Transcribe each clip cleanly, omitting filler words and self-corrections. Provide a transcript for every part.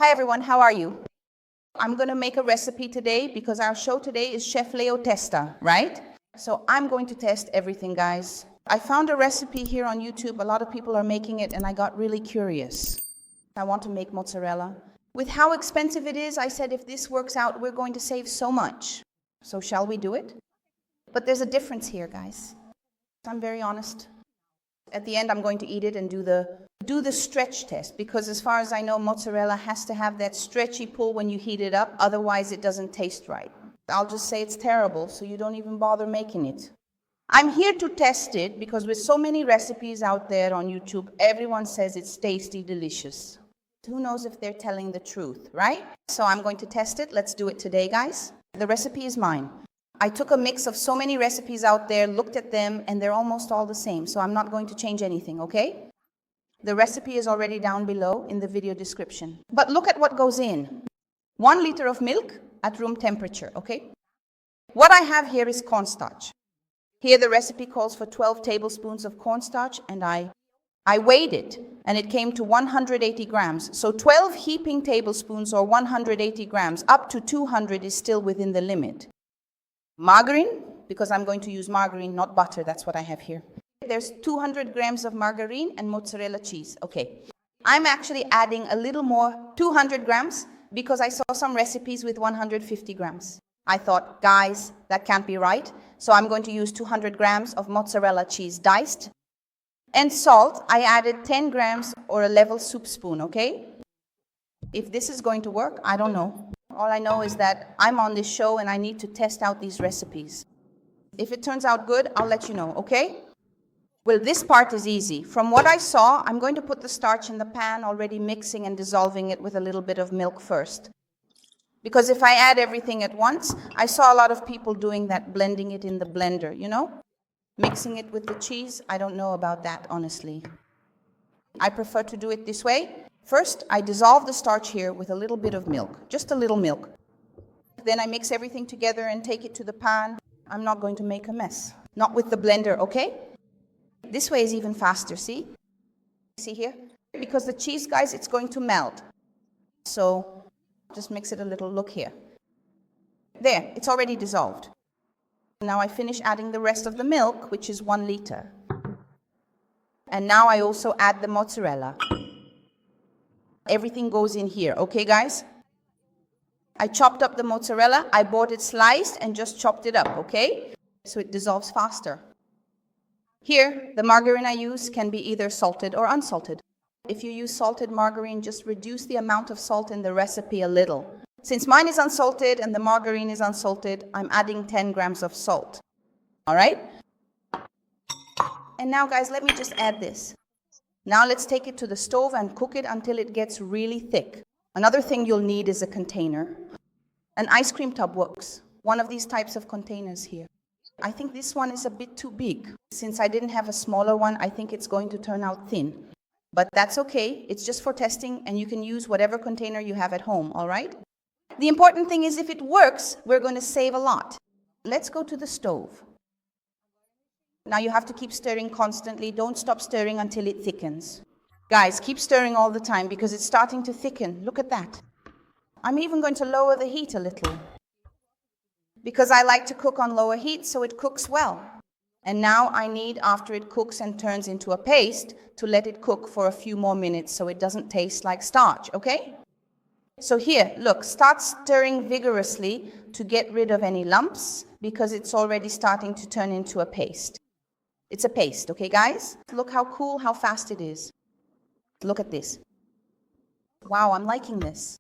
Hi everyone, how are you? I'm going to make a recipe today because our show today is Chef Leo Testa, right? So I'm going to test everything, guys. I found a recipe here on YouTube. A lot of people are making it and I got really curious. I want to make mozzarella. With how expensive it is, I said if this works out, we're going to save so much. So shall we do it? But there's a difference here, guys. I'm very honest. At the end, I'm going to eat it and do the stretch test, because as far as I know, mozzarella has to have that stretchy pull when you heat it up, otherwise it doesn't taste right. I'll just say it's terrible, so you don't even bother making it. I'm here to test it because with so many recipes out there on YouTube, everyone says it's tasty, delicious. Who knows if they're telling the truth, right? So I'm going to test it. Let's do it today, guys. The recipe is mine. I took a mix of so many recipes out there, looked at them, and they're almost all the same, so I'm not going to change anything, okay? The recipe is already down below in the video description. But look at what goes in. 1 liter of milk at room temperature, okay? What I have here is cornstarch. Here the recipe calls for 12 tablespoons of cornstarch, and I weighed it, and it came to 180 grams. So 12 heaping tablespoons or 180 grams, up to 200 is still within the limit. Margarine, because I'm going to use margarine, not butter, that's what I have here. There's 200 grams of margarine and mozzarella cheese. Okay, I'm actually adding a little more, 200 grams, because I saw some recipes with 150 grams. I thought, guys, that can't be right. So I'm going to use 200 grams of mozzarella cheese diced. And salt, I added 10 grams or a level soup spoon, okay? If this is going to work, I don't know. All I know is that I'm on this show and I need to test out these recipes. If it turns out good, I'll let you know, okay? Well, this part is easy. From what I saw, I'm going to put the starch in the pan, already mixing and dissolving it with a little bit of milk first. Because if I add everything at once, I saw a lot of people doing that, blending it in the blender, you know? Mixing it with the cheese, I don't know about that, honestly. I prefer to do it this way. First, I dissolve the starch here with a little bit of milk, just a little milk. Then I mix everything together and take it to the pan. I'm not going to make a mess. Not with the blender, okay? This way is even faster, see? See here? Because the cheese, guys, it's going to melt. So just mix it a little, look here. There, it's already dissolved. Now I finish adding the rest of the milk, which is 1 liter. And now I also add the mozzarella. Everything goes in here, okay, guys? I chopped up the mozzarella, I bought it sliced and just chopped it up, okay? So it dissolves faster. Here, the margarine I use can be either salted or unsalted. If you use salted margarine, just reduce the amount of salt in the recipe a little. Since mine is unsalted and the margarine is unsalted, I'm adding 10 grams of salt. All right? And now, guys, let me just add this. Now let's take it to the stove and cook it until it gets really thick. Another thing you'll need is a container. An ice cream tub works. One of these types of containers here. I think this one is a bit too big. Since I didn't have a smaller one, I think it's going to turn out thin. But that's okay. It's just for testing, and you can use whatever container you have at home, all right? The important thing is if it works, we're going to save a lot. Let's go to the stove. Now you have to keep stirring constantly. Don't stop stirring until it thickens. Guys, keep stirring all the time because it's starting to thicken. Look at that. I'm even going to lower the heat a little because I like to cook on lower heat so it cooks well. And now I need, after it cooks and turns into a paste, to let it cook for a few more minutes so it doesn't taste like starch, okay? So here, look, start stirring vigorously to get rid of any lumps because it's already starting to turn into a paste. It's a paste, okay, guys? Look how cool, how fast it is. Look at this. Wow, I'm liking this.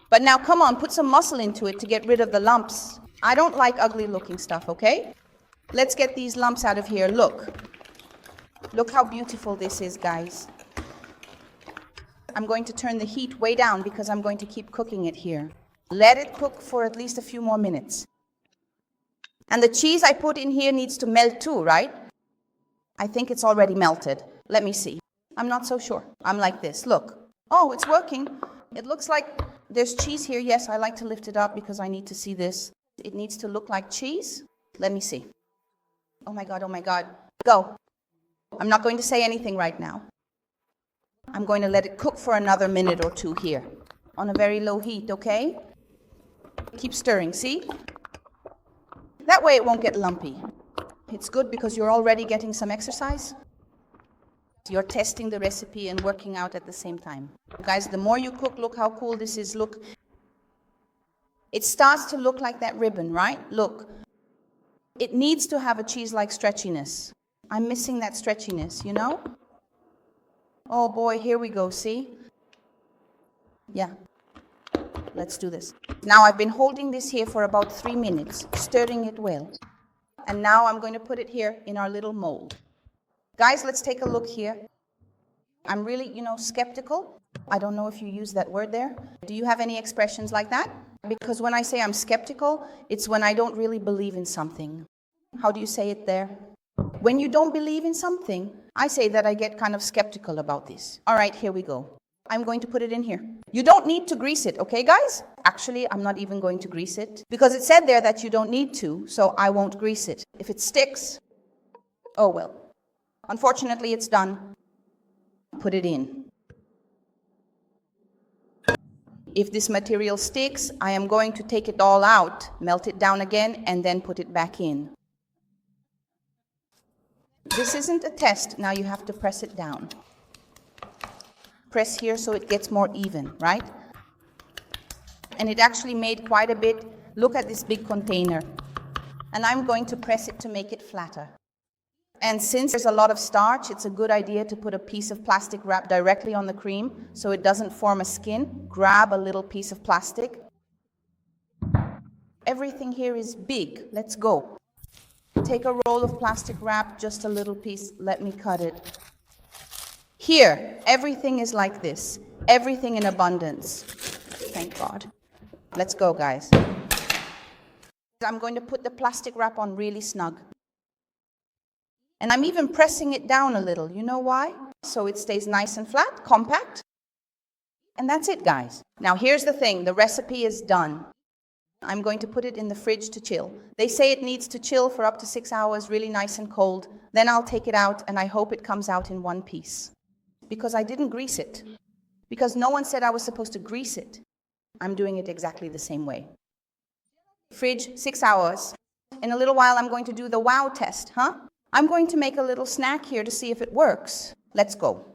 But now, come on, put some muscle into it to get rid of the lumps. I don't like ugly looking stuff, okay? Let's get these lumps out of here. Look. Look how beautiful this is, guys. I'm going to turn the heat way down because I'm going to keep cooking it here. Let it cook for at least a few more minutes. And the cheese I put in here needs to melt too, right? I think it's already melted. Let me see. I'm not so sure. I'm like this. Look. Oh, it's working. It looks like there's cheese here. Yes, I like to lift it up because I need to see this. It needs to look like cheese. Let me see. Oh my God, oh my God. Go. I'm not going to say anything right now. I'm going to let it cook for another minute or two here on a very low heat, okay? Keep stirring, see? That way it won't get lumpy. It's good because you're already getting some exercise. You're testing the recipe and working out at the same time. Guys, the more you cook, look how cool this is. Look. It starts to look like that ribbon, right? Look. It needs to have a cheese-like stretchiness. I'm missing that stretchiness, you know? Oh boy, here we go, see? Yeah. Let's do this. Now I've been holding this here for about 3 minutes, stirring it well. And now I'm going to put it here in our little mold. Guys, let's take a look here. I'm really, skeptical. I don't know if you use that word there. Do you have any expressions like that? Because when I say I'm skeptical, it's when I don't really believe in something. How do you say it there? When you don't believe in something, I say that I get kind of skeptical about this. All right, here we go. I'm going to put it in here. You don't need to grease it, okay, guys? Actually, I'm not even going to grease it because it said there that you don't need to, so I won't grease it. If it sticks, oh well. Unfortunately, it's done. Put it in. If this material sticks, I am going to take it all out, melt it down again, and then put it back in. This isn't a test. Now you have to press it down. Press here so it gets more even, right? And it actually made quite a bit. Look at this big container. And I'm going to press it to make it flatter. And since there's a lot of starch, it's a good idea to put a piece of plastic wrap directly on the cream so it doesn't form a skin. Grab a little piece of plastic. Everything here is big. Let's go. Take a roll of plastic wrap, just a little piece. Let me cut it. Here, everything is like this. Everything in abundance. Thank God. Let's go, guys. I'm going to put the plastic wrap on really snug. And I'm even pressing it down a little. You know why? So it stays nice and flat, compact. And that's it, guys. Now, here's the thing. The recipe is done. I'm going to put it in the fridge to chill. They say it needs to chill for up to 6 hours, really nice and cold. Then I'll take it out, and I hope it comes out in one piece. Because I didn't grease it. Because no one said I was supposed to grease it. I'm doing it exactly the same way. Fridge, 6 hours. In a little while, I'm going to do the wow test, huh? I'm going to make a little snack here to see if it works. Let's go.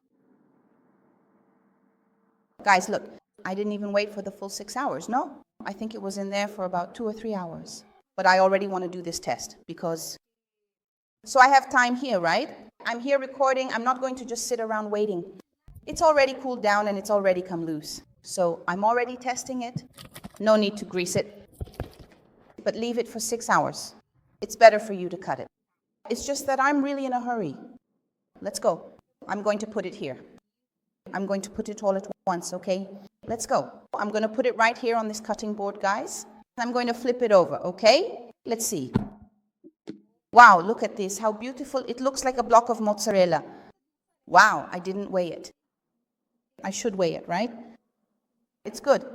Guys, look, I didn't even wait for the full 6 hours, no? I think it was in there for about 2 or 3 hours. But I already want to do this test because... So I have time here, right? I'm here recording. I'm not going to just sit around waiting. It's already cooled down and it's already come loose. So I'm already testing it. No need to grease it. But leave it for 6 hours. It's better for you to cut it. It's just that I'm really in a hurry. Let's go. I'm going to put it here. I'm going to put it all at once, okay? Let's go. I'm going to put it right here on this cutting board, guys. I'm going to flip it over, okay? Let's see. Wow, look at this. How beautiful. It looks like a block of mozzarella. Wow, I didn't weigh it. I should weigh it, right? It's good.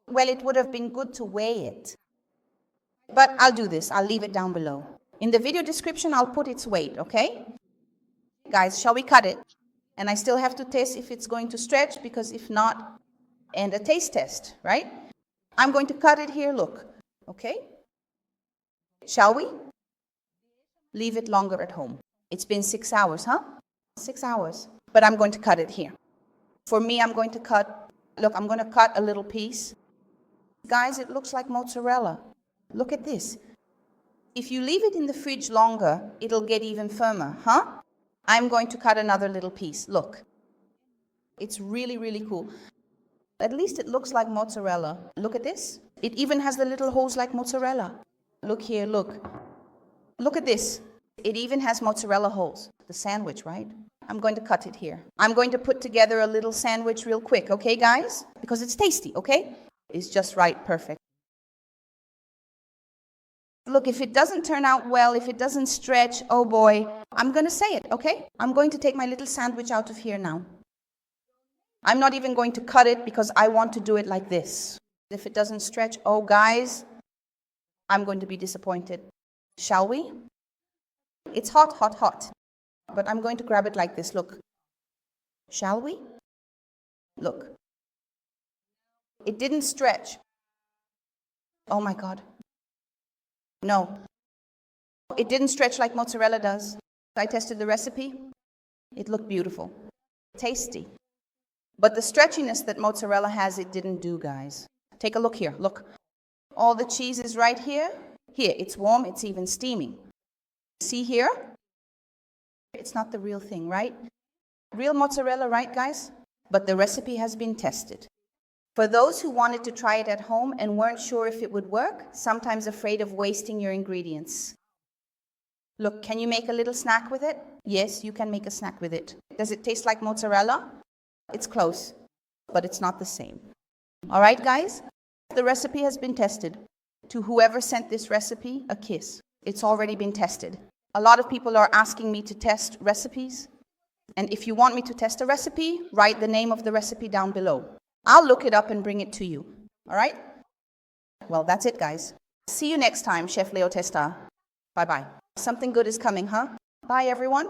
Well, it would have been good to weigh it. But I'll do this. I'll leave it down below. In the video description, I'll put its weight, okay? Guys, shall we cut it? And I still have to test if it's going to stretch, because if not, and a taste test, right? I'm going to cut it here, look, okay? Shall we? Leave it longer at home. It's been 6 hours, huh? 6 hours. But I'm going to cut it here. For me, I'm going to cut, look, I'm going to cut a little piece. Guys, it looks like mozzarella. Look at this. If you leave it in the fridge longer, it'll get even firmer, huh? I'm going to cut another little piece. Look. It's really, really cool. At least it looks like mozzarella. Look at this. It even has the little holes like mozzarella. Look here, look. Look at this. It even has mozzarella holes. The sandwich, right? I'm going to cut it here. I'm going to put together a little sandwich real quick, okay, guys? Because it's tasty, okay? It's just right, perfect. Look, if it doesn't turn out well, if it doesn't stretch, oh boy, I'm going to say it, okay? I'm going to take my little sandwich out of here now. I'm not even going to cut it because I want to do it like this. If it doesn't stretch, oh guys, I'm going to be disappointed. Shall we? It's hot, hot, hot. But I'm going to grab it like this, look. Shall we? Look. It didn't stretch. Oh my God. No. It didn't stretch like mozzarella does. I tested the recipe. It looked beautiful. Tasty. But the stretchiness that mozzarella has, it didn't do, guys. Take a look here. Look. All the cheese is right here. Here, it's warm. It's even steaming. See here? It's not the real thing, right? Real mozzarella, right, guys? But the recipe has been tested. For those who wanted to try it at home and weren't sure if it would work, sometimes afraid of wasting your ingredients. Look, can you make a little snack with it? Yes, you can make a snack with it. Does it taste like mozzarella? It's close, but it's not the same. All right, guys? The recipe has been tested. To whoever sent this recipe, a kiss. It's already been tested. A lot of people are asking me to test recipes. And if you want me to test a recipe, write the name of the recipe down below. I'll look it up and bring it to you. All right? Well, that's it, guys. See you next time, Chef Leo Testa. Bye-bye. Something good is coming, huh? Bye, everyone.